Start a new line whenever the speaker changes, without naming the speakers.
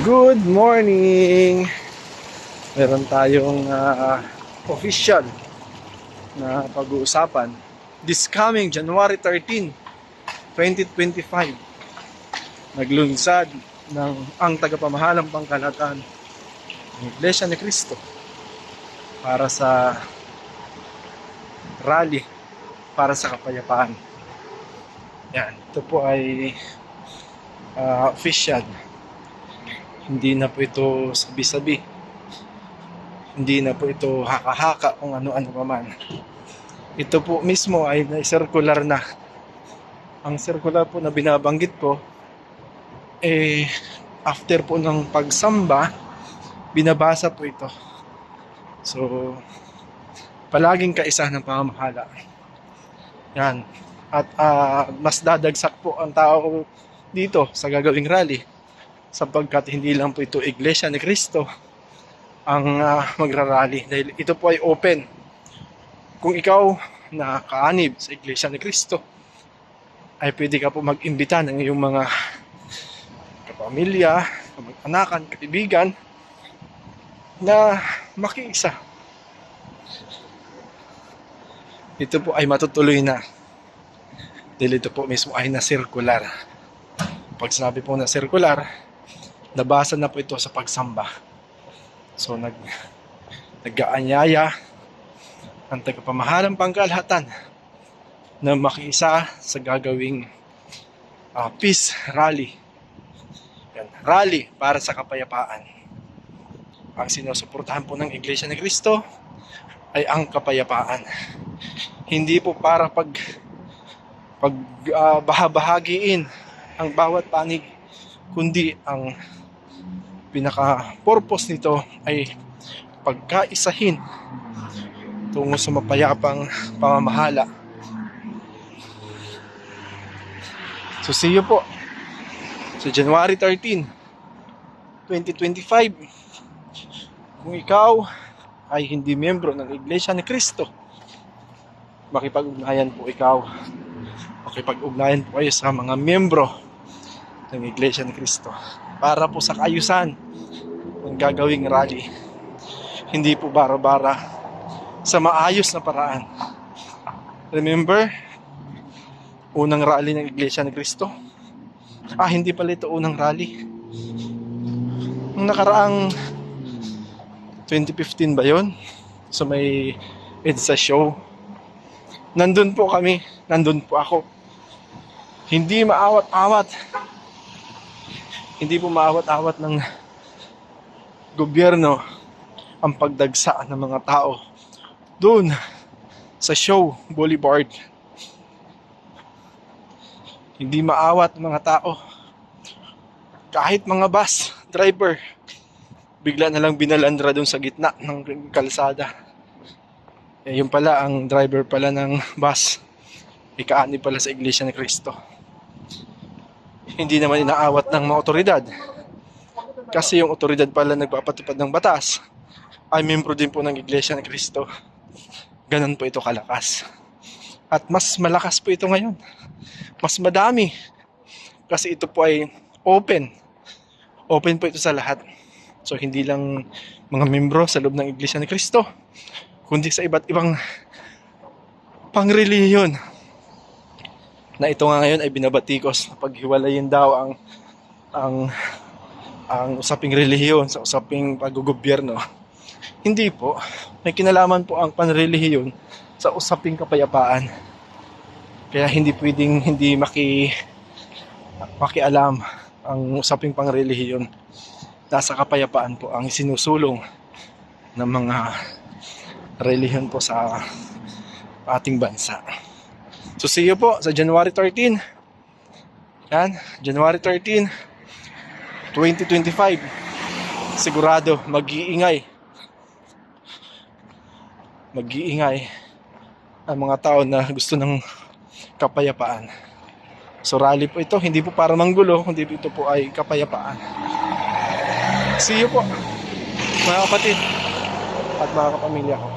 Good morning! Meron tayong official na pag-uusapan. This coming January 13, 2025, naglunsad ng ang tagapamahalang pangkalahatan ng Iglesia ni Cristo para sa rally para sa kapayapaan. Yan, ito po ay official. Hindi na po ito sabi-sabi. Hindi na po ito haka-haka kung ano-ano pa man. Ito po mismo ay circular na. Ang circular po na binabanggit ko, after po ng pagsamba, binabasa po ito. So, palaging kaisa ng pamamahala. Yan. At mas dadagsak po ang tao dito sa gagawing rally. Sapagkat hindi lang po ito Iglesia ni Cristo ang magrarally, dahil ito po ay open. Kung ikaw na kaanib sa Iglesia ni Cristo, ay pwede ka po mag-imbita ng iyong mga kapamilya, kamag-anakan, kaibigan na makiisa. Ito po ay matutuloy na, dahil ito po mismo ay na-circular. Pag sinabi po na circular, nabasa na po ito sa pagsamba. So nag-aanyaya ang tagapamahalang pangkalahatan na makiisa sa gagawing peace rally. Yan, rally para sa kapayapaan. Ang sinusuportahan po ng Iglesia ni Cristo ay ang kapayapaan. Hindi po para bahabahagiin ang bawat panig, kundi ang pinaka-purpose nito ay pagkaisahin tungo sa mapayapang pamamahala. So see you po sa January 13, 2025. Kung ikaw ay hindi miyembro ng Iglesia ni Cristo, makipag-ugnayan po ikaw. Makipag-ugnayan po kayo sa mga miyembro ng Iglesia ni Cristo para po sa kaayusan ng gagawing rally. Hindi po bara-bara, sa maayos na paraan. Remember, unang rally ng Iglesia ni Cristo? Hindi pala ito unang rally. Nung nakaraang 2015 ba yun? So may EDSA show. Nandun po kami, nandun po ako. Hindi maawat-awat. Hindi po maawat-awat ng gobyerno ang pagdagsa ng mga tao doon sa show Boulevard. Hindi maawat ng mga tao. Kahit mga bus driver, bigla na lang binalandra doon sa gitna ng kalsada. Yun pala, ang driver pala ng bus, ikaani pala sa Iglesia ni Cristo. Hindi naman inaawat ng mga otoridad. Kasi yung otoridad pala nagpapatupad ng batas ay membro din po ng Iglesia ni Cristo. Ganun po ito kalakas. At mas malakas po ito ngayon. Mas madami. Kasi ito po ay open. Open po ito sa lahat. So hindi lang mga membro sa loob ng Iglesia ni Cristo, kundi sa iba't ibang pangrelihiyon. Na ito nga ngayon ay binabatikos na paghiwalayin daw ang usaping relihiyon sa usaping paggogobyerno. Hindi po. May kinalaman po ang panrelihiyon sa usaping kapayapaan. Kaya hindi pwedeng hindi makialam ang usaping pangrelihiyon. Nasa kapayapaan po ang sinusulong ng mga relihiyon po sa ating bansa. So see you po sa January 13. Yan, January 13, 2025. Sigurado mag-iingay ang mga tao na gusto ng kapayapaan. So rally po ito, hindi po para manggulo, kundi ito po ay kapayapaan. See you po mga kapatid at mga kapamilya ko.